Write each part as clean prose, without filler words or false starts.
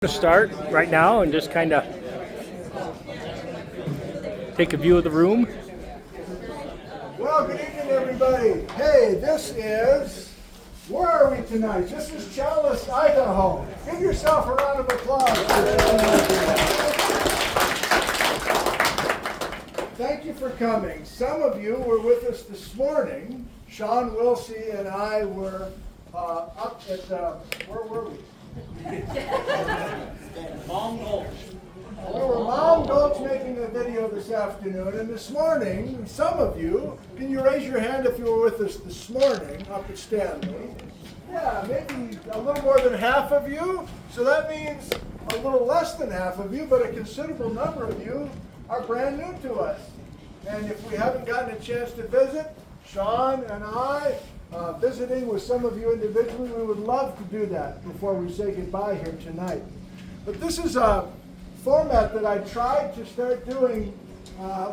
To start right now and just kind of take a view of the room. Well, good evening, everybody. Hey, where are we tonight? This is Challis, Idaho. Give yourself a round of applause. Thank you for coming. Some of you were with us this morning. Shawn, Willsey, and I were up at, where were we? Long Gulch. We were Long Gulch making a video this afternoon, and this morning, some of you, can you raise your hand if you were with us this morning up at Stanley? Yeah, maybe a little more than half of you. So that means a little less than half of you, but a considerable number of you are brand new to us. And if we haven't gotten a chance to visit, Shawn and I, visiting with some of you individually, we would love to do that before we say goodbye here tonight. But this is a format that I tried to start doing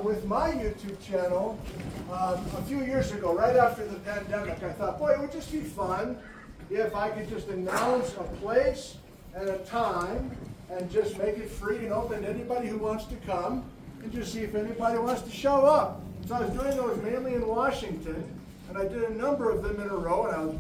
with my YouTube channel a few years ago, right after the pandemic. I thought, boy, it would just be fun if I could just announce a place and a time and just make it free and open to anybody who wants to come and just see if anybody wants to show up. So I was doing those mainly in Washington, and I did a number of them in a row, and I was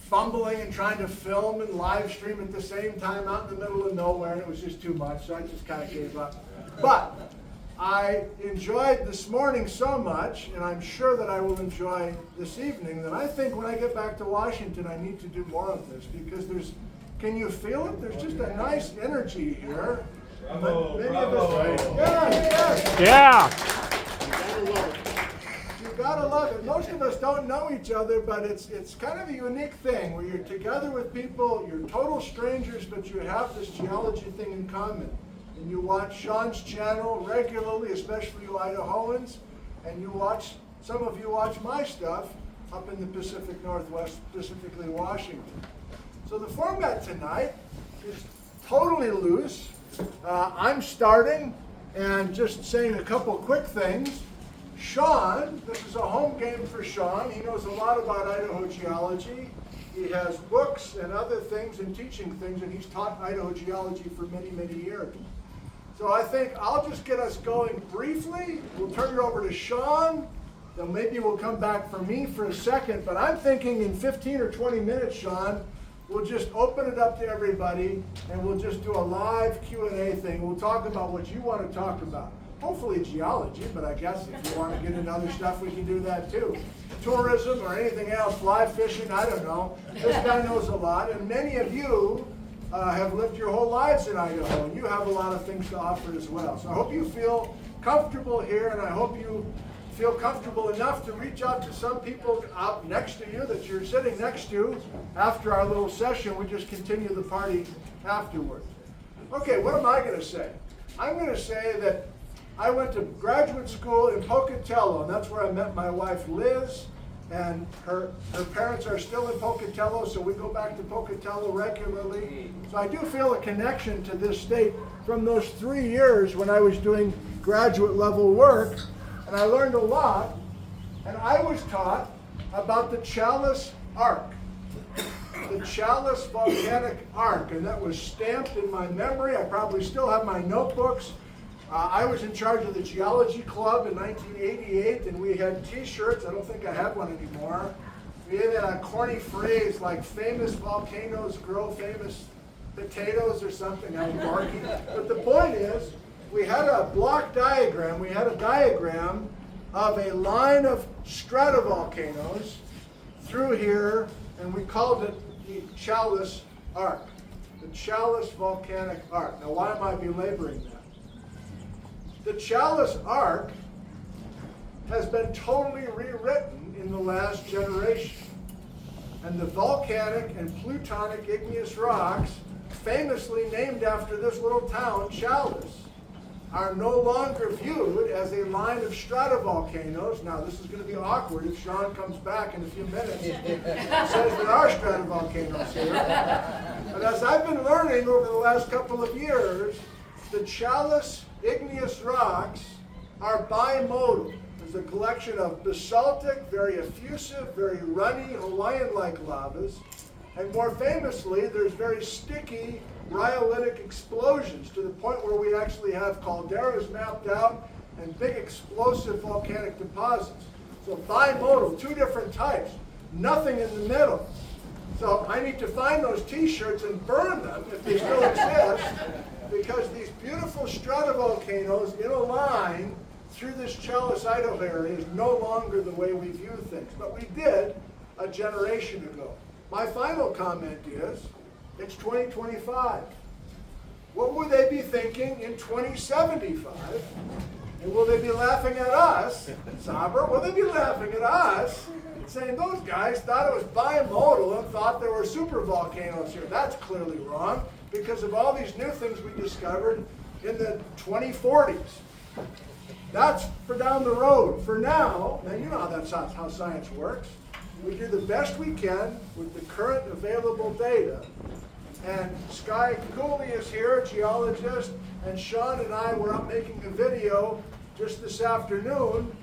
fumbling and trying to film and live stream at the same time out in the middle of nowhere, and it was just too much, so I just kind of gave up. But I enjoyed this morning so much, and I'm sure that I will enjoy this evening, that I think when I get back to Washington, I need to do more of this, because can you feel it? There's just a nice energy here. Bravo, Many bravo. of us, yes. Yeah. You gotta love it. Most of us don't know each other, but it's kind of a unique thing where you're together with people, you're total strangers, but you have this geology thing in common. And you watch Shawn's channel regularly, especially you Idahoans, and some of you watch my stuff up in the Pacific Northwest, specifically Washington. So the format tonight is totally loose. I'm starting and just saying a couple quick things. Shawn, this is a home game for Shawn. He knows a lot about Idaho geology. He has books and other things and teaching things, and he's taught Idaho geology for many, many years. So I think I'll just get us going briefly. We'll turn it over to Shawn. Then maybe we'll come back for me for a second. But I'm thinking in 15 or 20 minutes, Shawn, we'll just open it up to everybody, and we'll just do a live Q&A thing. We'll talk about what you want to talk about. Hopefully geology, but I guess if you want to get into other stuff, we can do that too. Tourism or anything else, fly fishing, I don't know. This guy knows a lot, and many of you have lived your whole lives in Idaho, and you have a lot of things to offer as well. So I hope you feel comfortable here, and I hope you feel comfortable enough to reach out to some people out next to you that you're sitting next to after our little session. We just continue the party afterwards. Okay, what am I going to say? I'm going to say that I went to graduate school in Pocatello, and that's where I met my wife Liz, and her parents are still in Pocatello, so we go back to Pocatello regularly. So I do feel a connection to this state from those 3 years when I was doing graduate level work, and I learned a lot, and I was taught about the Challis Arc. The Challis volcanic arc, and that was stamped in my memory. I probably still have my notebooks. I was in charge of the geology club in 1988, and we had t-shirts. I don't think I have one anymore. We had a corny phrase like famous volcanoes grow famous potatoes or something. I'm barking. But the point is, we had a block diagram. We had a diagram of a line of stratovolcanoes through here, and we called it the Challis Arc, the Challis volcanic arc. Now, why am I belaboring that? The Challis Arc has been totally rewritten in the last generation. And the volcanic and plutonic igneous rocks, famously named after this little town, Challis, are no longer viewed as a line of stratovolcanoes. Now, this is going to be awkward if Shawn comes back in a few minutes and says there are stratovolcanoes here. But as I've been learning over the last couple of years, the Challis igneous rocks are bimodal. There's a collection of basaltic, very effusive, very runny, Hawaiian-like lavas, And more famously, there's very sticky rhyolitic explosions to the point where we actually have calderas mapped out and big explosive volcanic deposits. So bimodal, two different types, nothing in the middle. So I need to find those t-shirts and burn them if they still exist, because these beautiful stratovolcanoes in a line through this Challis, Idaho area is no longer the way we view things, but we did a generation ago. My final comment is, it's 2025. What will they be thinking in 2075? And will they be laughing at us, Saber? Will they be laughing at us, saying those guys thought it was bimodal and thought there were supervolcanoes here? That's clearly wrong because of all these new things we discovered in the 2040s. That's for down the road. For now, you know that's how science works. We do the best we can with the current available data. And Sky Cooley is here, a geologist, and Shawn and I were up making a video just this afternoon,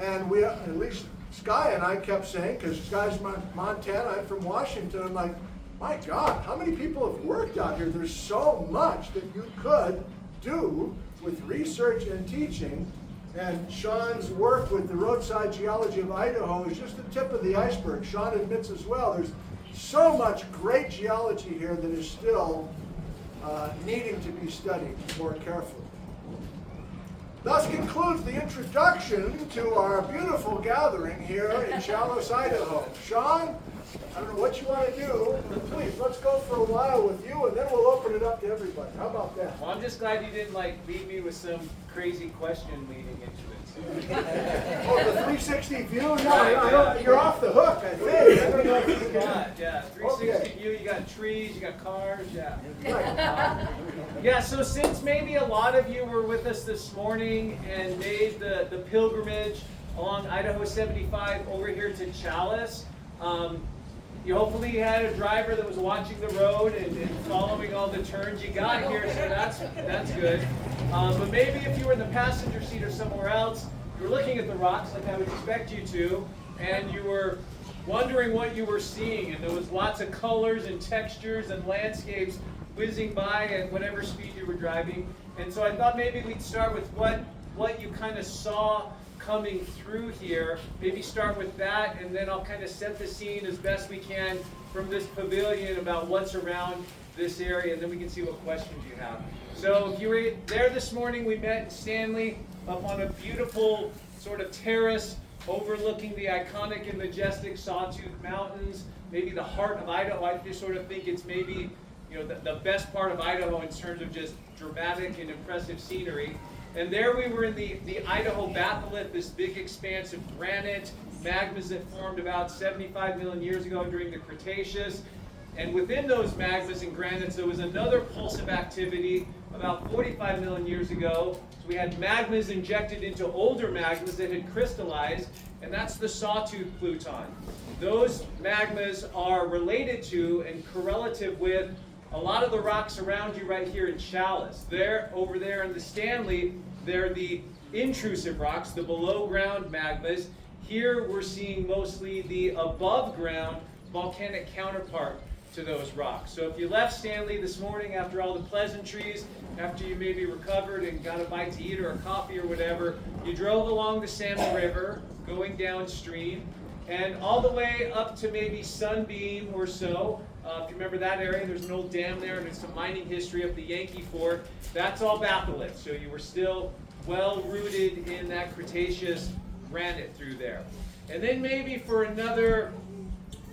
and we, at least Sky and I kept saying, because Sky's Montana, I'm from Washington, I'm like, my God, how many people have worked out here? There's so much that you could do with research and teaching. And Shawn's work with the roadside geology of Idaho is just the tip of the iceberg. Shawn admits as well, there's so much great geology here that is still needing to be studied more carefully. Thus concludes the introduction to our beautiful gathering here in Challis, Idaho. Shawn, I don't know what you want to do, but please, let's go for a while with you, and then we'll open it up to everybody. How about that? Well, I'm just glad you didn't beat me with some crazy question leading into it. Oh, the 360 view? No, you're off the hook, I think. I don't know if you can. Yeah, 360 Okay. view, you got trees, you got cars, yeah. Right. Yeah, so since maybe a lot of you were with us this morning and made the pilgrimage along Idaho 75 over here to Challis, you hopefully had a driver that was watching the road and following all the turns you got here, so that's good. But maybe if you were in the passenger seat or somewhere else, you were looking at the rocks like I would expect you to, and you were wondering what you were seeing, and there was lots of colors and textures and landscapes whizzing by at whatever speed you were driving. And so I thought maybe we'd start with what you kind of saw coming through here. Maybe start with that, and then I'll kind of set the scene as best we can from this pavilion about what's around this area, and then we can see what questions you have. So if you were there this morning, we met in Stanley up on a beautiful sort of terrace overlooking the iconic and majestic Sawtooth Mountains, maybe the heart of Idaho. I just sort of think it's maybe the best part of Idaho in terms of just dramatic and impressive scenery. And there we were in the Idaho batholith, this big expanse of granite, magmas that formed about 75 million years ago during the Cretaceous. And within those magmas and granites, there was another pulse of activity about 45 million years ago. So we had magmas injected into older magmas that had crystallized, and that's the Sawtooth Pluton. Those magmas are related to and correlative with a lot of the rocks around you right here in Challis. They're over there in the Stanley, they're the intrusive rocks, the below ground magmas. Here we're seeing mostly the above ground volcanic counterpart to those rocks. So if you left Stanley this morning after all the pleasantries, after you maybe recovered and got a bite to eat or a coffee or whatever, you drove along the Salmon River, going downstream, and all the way up to maybe Sunbeam or so. If you remember that area, there's an old dam there, and there's some mining history up the Yankee Fork. That's all batholith, so you were still well rooted in that Cretaceous granite through there. And then maybe for another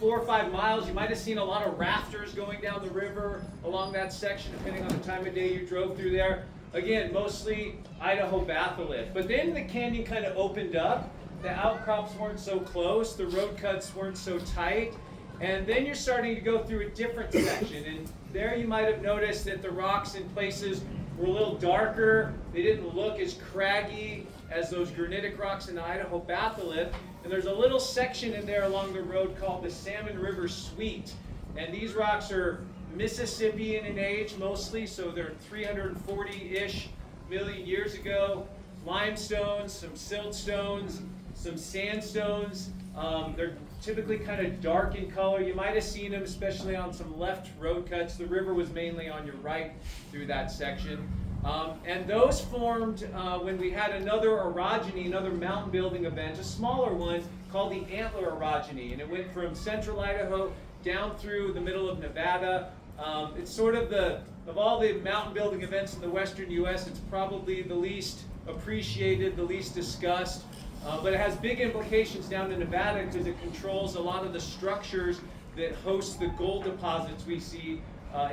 4 or 5 miles, you might have seen a lot of rafters going down the river along that section, depending on the time of day you drove through there. Again, mostly Idaho batholith. But then the canyon kind of opened up. The outcrops weren't so close. The road cuts weren't so tight. And then you're starting to go through a different section. And there you might have noticed that the rocks in places were a little darker. They didn't look as craggy as those granitic rocks in the Idaho batholith. And there's a little section in there along the road called the Salmon River Suite. And these rocks are Mississippian in age mostly, so they're 340-ish million years ago. Limestones, some siltstones, some sandstones, They're typically kind of dark in color. You might have seen them, especially on some left road cuts. The river was mainly on your right through that section. And those formed when we had another orogeny, another mountain building event, a smaller one called the Antler orogeny. And it went from central Idaho down through the middle of Nevada. It's sort of of all the mountain building events in the western U.S., it's probably the least appreciated, the least discussed. But it has big implications down in Nevada because it controls a lot of the structures that host the gold deposits we see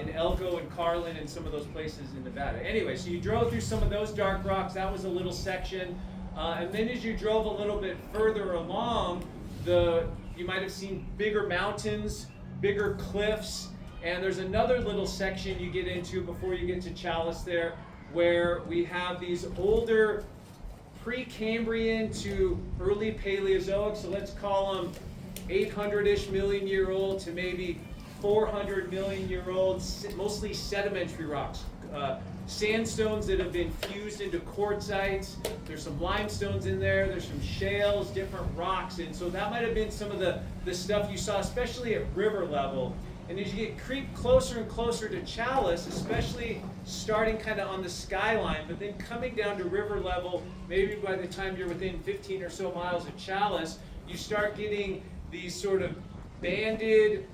in Elko and Carlin and some of those places in Nevada. Anyway, so you drove through some of those dark rocks. That was a little section. And then as you drove a little bit further along, you might have seen bigger mountains, bigger cliffs, and there's another little section you get into before you get to Challis there, where we have these older Precambrian to early Paleozoic, so let's call them 800-ish million year old to maybe 400 million year old, mostly sedimentary rocks. Sandstones that have been fused into quartzites. There's some limestones in there. There's some shales, different rocks. And so that might have been some of the stuff you saw, especially at river level. And as you creep closer and closer to Challis, especially starting kind of on the skyline, but then coming down to river level, maybe by the time you're within 15 or so miles of Challis, you start getting these sort of banded,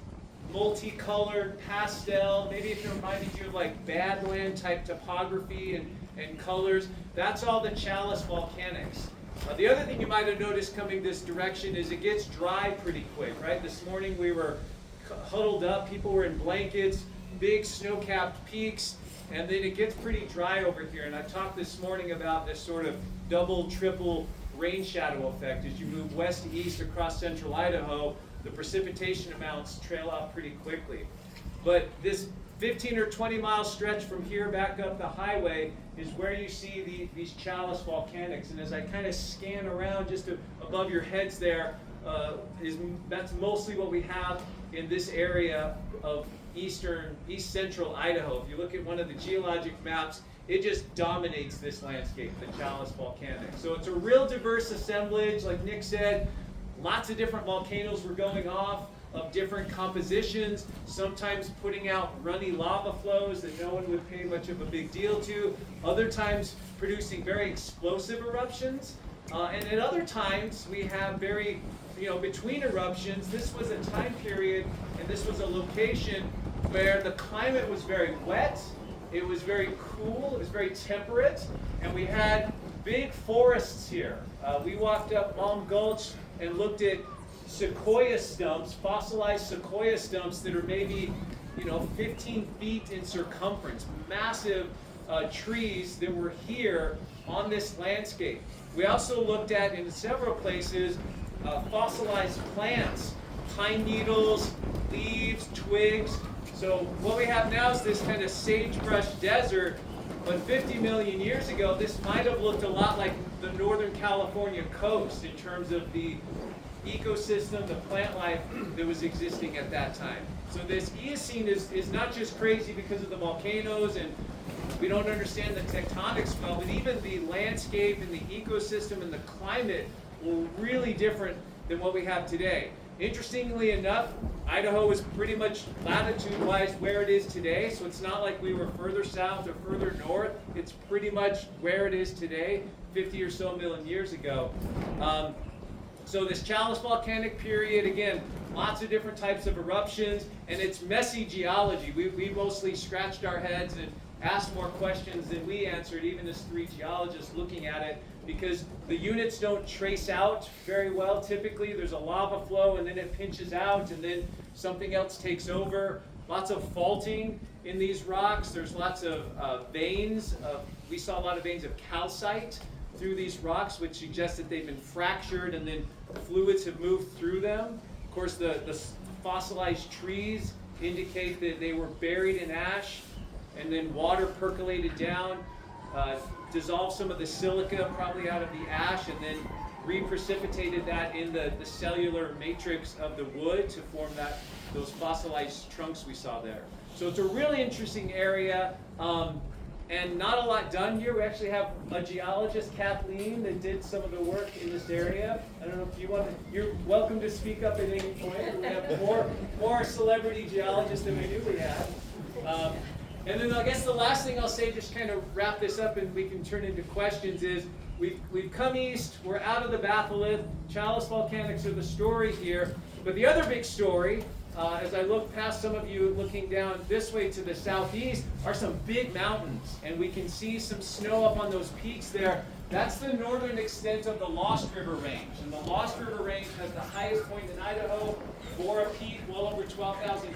multicolored, pastel, maybe if it reminded you of like Badland type topography and colors. That's all the Challis volcanics. The other thing you might have noticed coming this direction is it gets dry pretty quick, right? This morning we were huddled up, people were in blankets, big snow-capped peaks, and then it gets pretty dry over here. And I talked this morning about this sort of double, triple rain shadow effect. As you move west to east across central Idaho, the precipitation amounts trail off pretty quickly. But this 15 or 20 mile stretch from here back up the highway is where you see these Challis volcanics. And as I kind of scan around just above your heads there, that's mostly what we have in this area of east central Idaho. If you look at one of the geologic maps, it just dominates this landscape, the Challis volcanics. So it's a real diverse assemblage, like Nick said. Lots of different volcanoes were going off of different compositions, sometimes putting out runny lava flows that no one would pay much of a big deal to, other times producing very explosive eruptions, and at other times we have very, between eruptions, this was a time period and this was a location where the climate was very wet, it was very cool, it was very temperate, and we had big forests here. We walked up Alm Gulch and looked at sequoia stumps, fossilized sequoia stumps that are maybe 15 feet in circumference, massive trees that were here on this landscape. We also looked at, in several places, fossilized plants, pine needles, leaves, twigs. So what we have now is this kind of sagebrush desert, but 50 million years ago, this might have looked a lot like the Northern California coast in terms of the ecosystem, the plant life that was existing at that time. So this Eocene is not just crazy because of the volcanoes and we don't understand the tectonics well, but even the landscape and the ecosystem and the climate were really different than what we have today. Interestingly enough, Idaho is pretty much latitude-wise where it is today, so it's not like we were further south or further north. It's pretty much where it is today, 50 or so million years ago. So this Challis volcanic period, again, lots of different types of eruptions, and it's messy geology. We mostly scratched our heads and asked more questions than we answered, even as three geologists looking at it, because the units don't trace out very well. Typically, there's a lava flow, and then it pinches out, and then something else takes over. Lots of faulting in these rocks. There's lots of veins. We saw a lot of veins of calcite through these rocks, which suggests that they've been fractured, and then fluids have moved through them. Of course, the fossilized trees indicate that they were buried in ash, and then water percolated down, dissolved some of the silica probably out of the ash, and then reprecipitated that in the cellular matrix of the wood to form those fossilized trunks we saw there. So it's a really interesting area. and not a lot done here. We actually have a geologist, Kathleen, that did some of the work in this area. I don't know if you want to, you're welcome to speak up at any point. We have more celebrity geologists than we knew we had. And then I guess the last thing I'll say, just kind of wrap this up and we can turn into questions, is we've come east, we're out of the batholith, Challis volcanics are the story here, but the other big story, as I look past some of you looking down this way to the southeast, are some big mountains, and we can see some snow up on those peaks there. That's the northern extent of the Lost River Range, and the Lost River Range has the highest point in Idaho, Bora Peak, well over 12,000